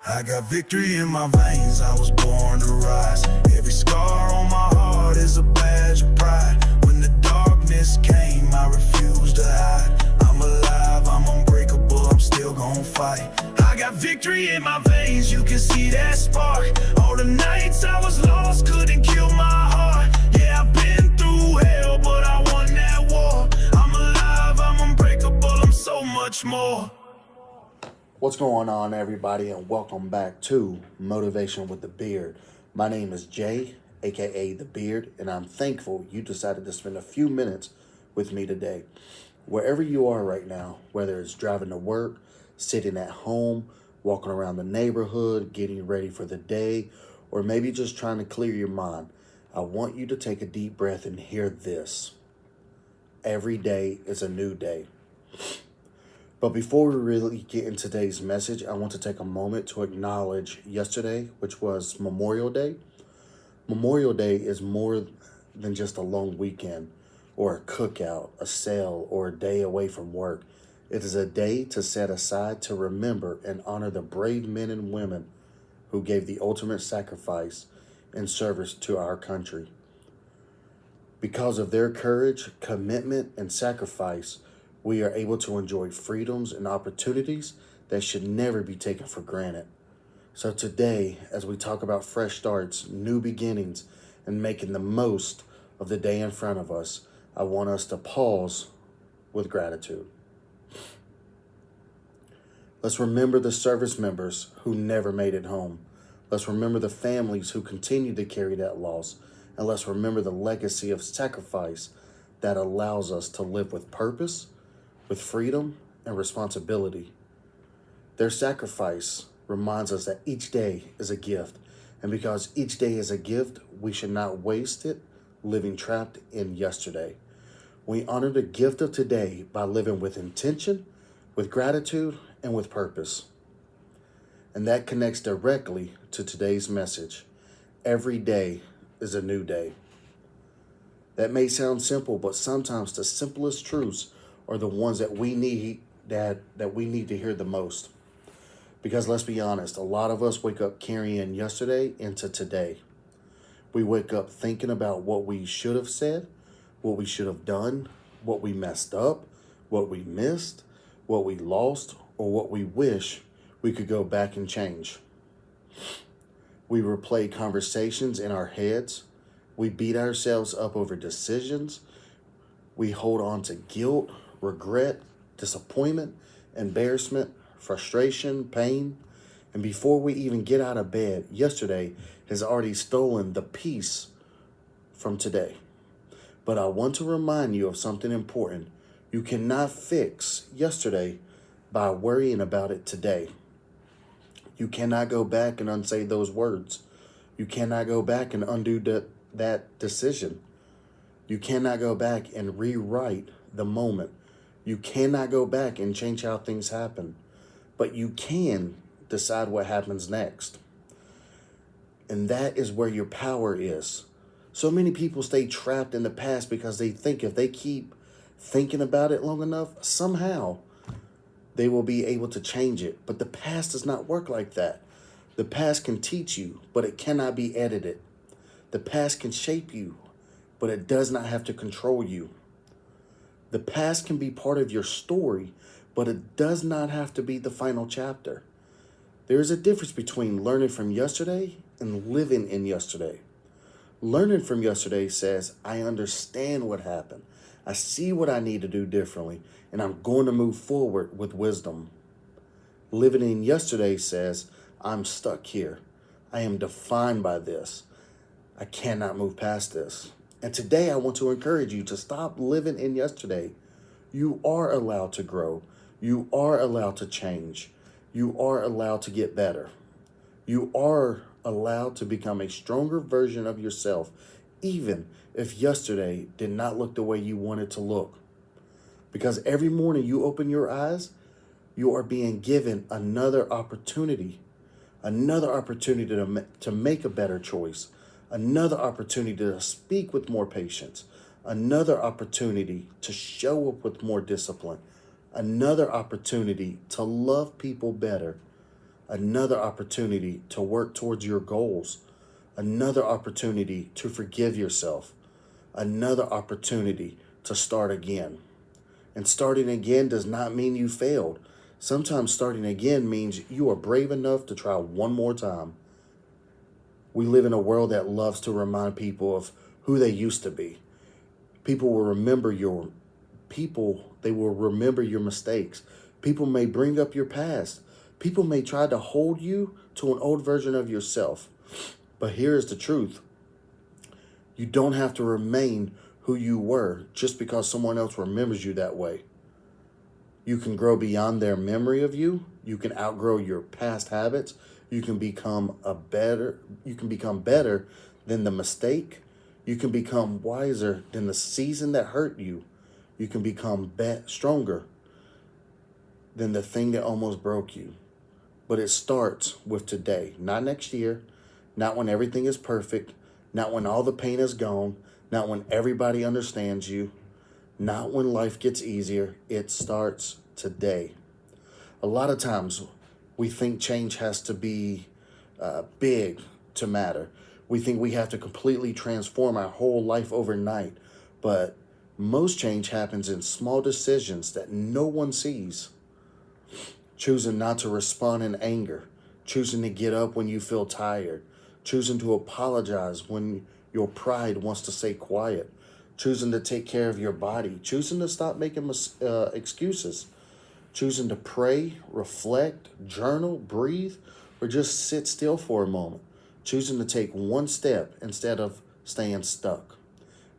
I got victory in my veins, I was born to rise. Every scar on my heart is a badge of pride. When the darkness came, I refused to hide. I'm alive, I'm unbreakable, I'm still gon' fight. I got victory in my veins, you can see that spark. All the nights I was lost couldn't kill my heart. Yeah, I've been through hell, but I won that war. I'm alive, I'm unbreakable, I'm so much more. What's going on, everybody, and welcome back to Motivation with the Beard. My name is Jay, aka The Beard, and I'm thankful you decided to spend a few minutes with me today. Wherever you are right now, whether it's driving to work, sitting at home, walking around the neighborhood, getting ready for the day, or maybe just trying to clear your mind, I want you to take a deep breath and hear this. Every day is a new day. But before we really get into today's message, I want to take a moment to acknowledge yesterday, which was Memorial Day. Memorial Day is more than just a long weekend or a cookout, a sale, or a day away from work. It is a day to set aside to remember and honor the brave men and women who gave the ultimate sacrifice in service to our country. Because of their courage, commitment, and sacrifice, we are able to enjoy freedoms and opportunities that should never be taken for granted. So today, as we talk about fresh starts, new beginnings, and making the most of the day in front of us, I want us to pause with gratitude. Let's remember the service members who never made it home. Let's remember the families who continue to carry that loss. And let's remember the legacy of sacrifice that allows us to live with purpose, with freedom and responsibility. Their sacrifice reminds us that each day is a gift. And because each day is a gift, we should not waste it living trapped in yesterday. We honor the gift of today by living with intention, with gratitude, and with purpose. And that connects directly to today's message. Every day is a new day. That may sound simple, but sometimes the simplest truths are the ones that we need that we need to hear the most. Because let's be honest, a lot of us wake up carrying yesterday into today. We wake up thinking about what we should have said, what we should have done, what we messed up, what we missed, what we lost, or what we wish we could go back and change. We replay conversations in our heads. We beat ourselves up over decisions. We hold on to guilt, regret, disappointment, embarrassment, frustration, pain. And before we even get out of bed, yesterday has already stolen the peace from today. But I want to remind you of something important. You cannot fix yesterday by worrying about it today. You cannot go back and unsay those words. You cannot go back and undo that decision. You cannot go back and rewrite the moment. You cannot go back and change how things happen. But you can decide what happens next. And that is where your power is. So many people stay trapped in the past because they think if they keep thinking about it long enough, somehow they will be able to change it. But the past does not work like that. The past can teach you, but it cannot be edited. The past can shape you, but it does not have to control you. The past can be part of your story, but it does not have to be the final chapter. There is a difference between learning from yesterday and living in yesterday. Learning from yesterday says, I understand what happened. I see what I need to do differently, and I'm going to move forward with wisdom. Living in yesterday says, I'm stuck here. I am defined by this. I cannot move past this. And today I want to encourage you to stop living in yesterday. You are allowed to grow. You are allowed to change. You are allowed to get better. You are allowed to become a stronger version of yourself, even if yesterday did not look the way you wanted to look. Because every morning you open your eyes, you are being given another opportunity to make a better choice, another opportunity to speak with more patience, another opportunity to show up with more discipline, another opportunity to love people better, another opportunity to work towards your goals, another opportunity to forgive yourself, another opportunity to start again. And starting again does not mean you failed. Sometimes starting again means you are brave enough to try one more time. We live in a world that loves to remind people of who they used to be. People will remember they will remember your mistakes. People may bring up your past. People may try to hold you to an old version of yourself. But here is the truth. You don't have to remain who you were just because someone else remembers you that way. You can grow beyond their memory of you. You can outgrow your past habits. You can become better than the mistake. You can become wiser than the season that hurt you. You can become stronger than the thing that almost broke you. But it starts with today, not next year, not when everything is perfect, not when all the pain is gone, not when everybody understands you, not when life gets easier. It starts today. A lot of times we think change has to be big to matter. We think we have to completely transform our whole life overnight. But most change happens in small decisions that no one sees. Choosing not to respond in anger, choosing to get up when you feel tired, choosing to apologize when your pride wants to stay quiet, choosing to take care of your body, choosing to stop making excuses, choosing to pray, reflect, journal, breathe, or just sit still for a moment, choosing to take one step instead of staying stuck.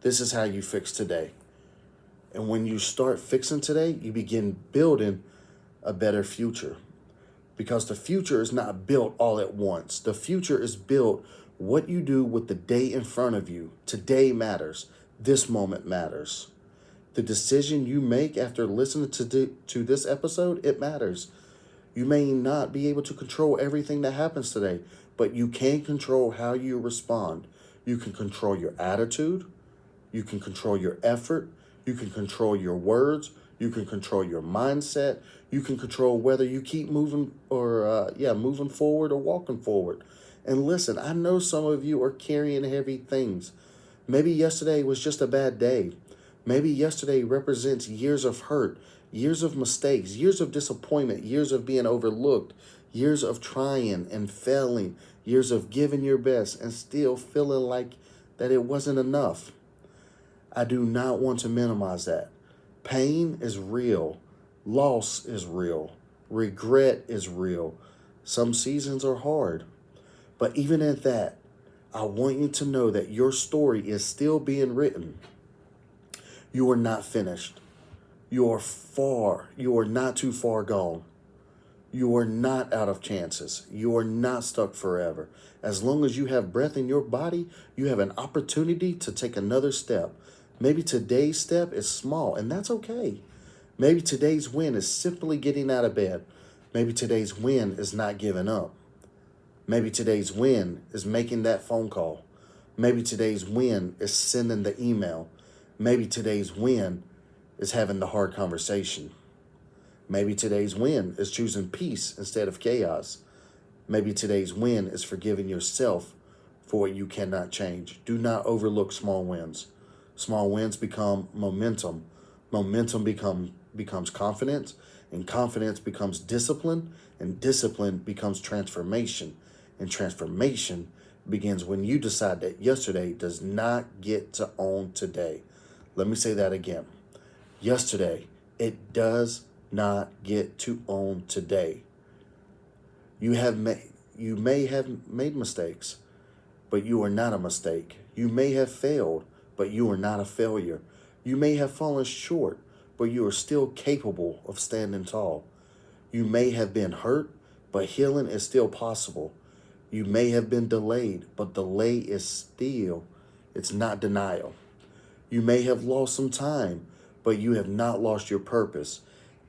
This is how you fix today. And when you start fixing today, you begin building a better future. Because the future is not built all at once. The future is built what you do with the day in front of you. Today matters. This moment matters. The decision you make after listening to this episode, it matters. You may not be able to control everything that happens today, but you can control how you respond. You can control your attitude. You can control your effort. You can control your words. You can control your mindset. You can control whether you keep moving moving forward or walking forward. And listen, I know some of you are carrying heavy things. Maybe yesterday was just a bad day. Maybe yesterday represents years of hurt, years of mistakes, years of disappointment, years of being overlooked, years of trying and failing, years of giving your best and still feeling like that it wasn't enough. I do not want to minimize that. Pain is real. Loss is real. Regret is real. Some seasons are hard. But even at that, I want you to know that your story is still being written. You are not finished. You are not too far gone. You are not out of chances. You are not stuck forever. As long as you have breath in your body, you have an opportunity to take another step. Maybe today's step is small, and that's okay. Maybe today's win is simply getting out of bed. Maybe today's win is not giving up. Maybe today's win is making that phone call. Maybe today's win is sending the email. Maybe today's win is having the hard conversation. Maybe today's win is choosing peace instead of chaos. Maybe today's win is forgiving yourself for what you cannot change. Do not overlook small wins. Small wins become momentum. Momentum becomes confidence, and confidence becomes discipline, and discipline becomes transformation. And transformation begins when you decide that yesterday does not get to own today. Let me say that again. Yesterday, it does not get to own today. You may have made mistakes, but you are not a mistake. You may have failed, but you are not a failure. You may have fallen short, but you are still capable of standing tall. You may have been hurt, but healing is still possible. You may have been delayed, but delay it's not denial. You may have lost some time, but you have not lost your purpose.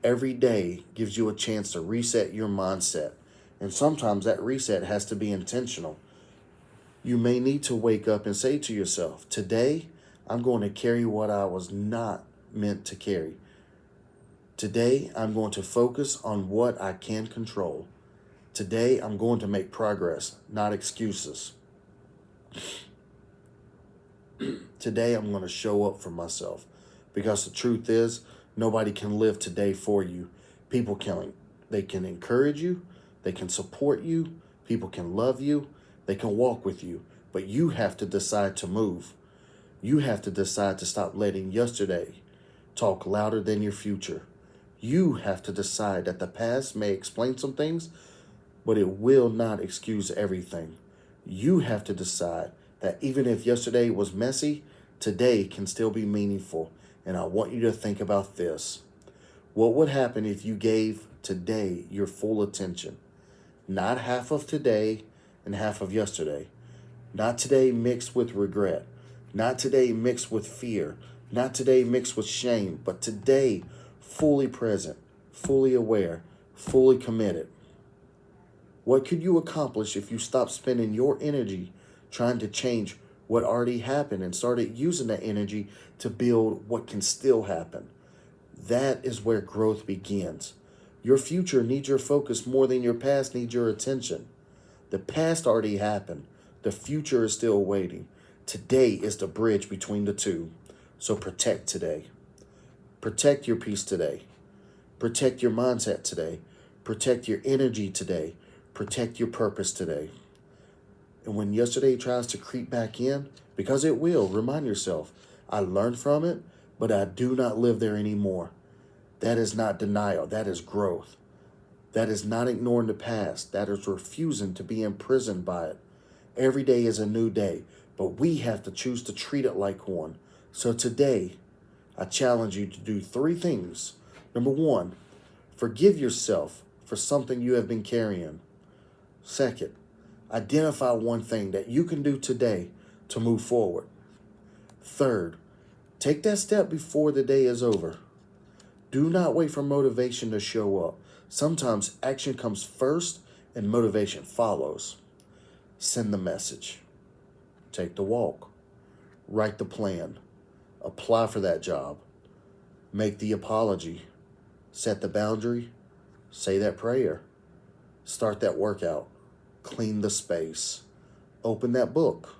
Every day gives you a chance to reset your mindset. And sometimes that reset has to be intentional. You may need to wake up and say to yourself, today, I'm going to carry what I was not meant to carry. Today, I'm going to focus on what I can control. Today, I'm going to make progress, not excuses. Today, I'm going to show up for myself, because the truth is, nobody can live today for you. People they can encourage you, they can support you, people can love you, they can walk with you, but you have to decide to move. You have to decide to stop letting yesterday talk louder than your future. You have to decide that the past may explain some things, but it will not excuse everything. You have to decide that even if yesterday was messy, today can still be meaningful. And I want you to think about this. What would happen if you gave today your full attention? Not half of today and half of yesterday. Not today mixed with regret. Not today mixed with fear. Not today mixed with shame. But today fully present, fully aware, fully committed. What could you accomplish if you stopped spending your energy trying to change what already happened and started using that energy to build what can still happen? That is where growth begins. Your future needs your focus more than your past needs your attention. The past already happened. The future is still waiting. Today is the bridge between the two. So protect today. Protect your peace today. Protect your mindset today. Protect your energy today. Protect your purpose today. And when yesterday tries to creep back in, because it will, remind yourself, I learned from it, but I do not live there anymore. That is not denial. That is growth. That is not ignoring the past. That is refusing to be imprisoned by it. Every day is a new day, but we have to choose to treat it like one. So today, I challenge you to do 3 things. Number 1, forgive yourself for something you have been carrying. Second, identify one thing that you can do today to move forward. Third, take that step before the day is over. Do not wait for motivation to show up. Sometimes action comes first and motivation follows. Send the message. Take the walk. Write the plan. Apply for that job. Make the apology. Set the boundary. Say that prayer. Start that workout. Clean the space. Open that book.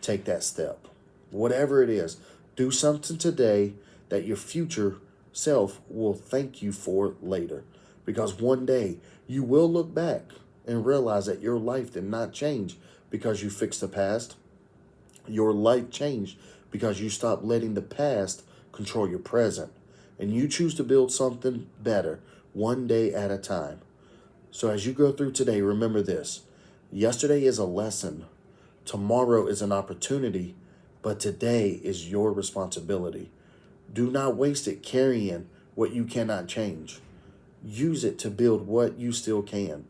Take that step. Whatever it is, do something today that your future self will thank you for later. Because one day you will look back and realize that your life did not change because you fixed the past. Your life changed because you stopped letting the past control your present. And you choose to build something better one day at a time. So as you go through today, remember this. Yesterday is a lesson. Tomorrow is an opportunity. But today is your responsibility. Do not waste it carrying what you cannot change. Use it to build what you still can.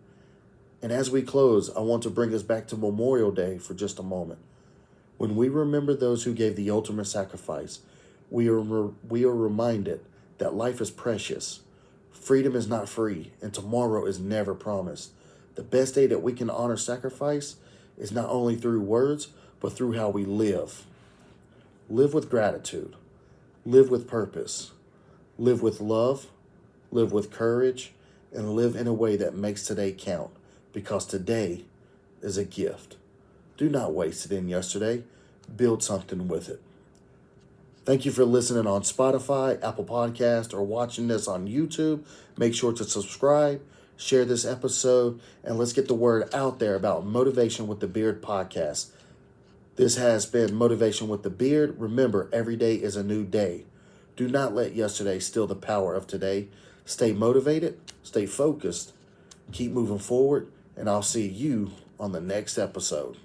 And as we close, I want to bring us back to Memorial Day for just a moment. When we remember those who gave the ultimate sacrifice, we are reminded that life is precious. Freedom is not free, and tomorrow is never promised. The best day that we can honor sacrifice is not only through words, but through how we live. Live with gratitude. Live with purpose. Live with love. Live with courage. And live in a way that makes today count. Because today is a gift. Do not waste it in yesterday. Build something with it. Thank you for listening on Spotify, Apple Podcast, or watching this on YouTube. Make sure to subscribe, share this episode, and let's get the word out there about Motivation with the Beard podcast. This has been Motivation with the Beard. Remember, every day is a new day. Do not let yesterday steal the power of today. Stay motivated, stay focused, keep moving forward, and I'll see you on the next episode.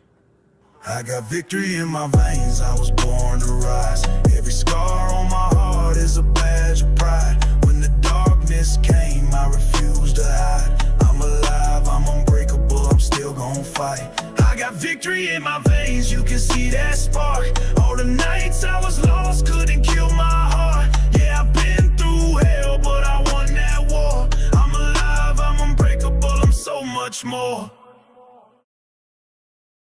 I got victory in my veins, I was born to rise. Every scar on my heart is a badge of pride. When the darkness came, I refused to hide. I'm alive, I'm unbreakable, I'm still gonna fight. I got victory in my veins, you can see that spark. All the nights I was lost couldn't kill my heart. Yeah, I've been through hell, but I won that war. I'm alive, I'm unbreakable, I'm so much more.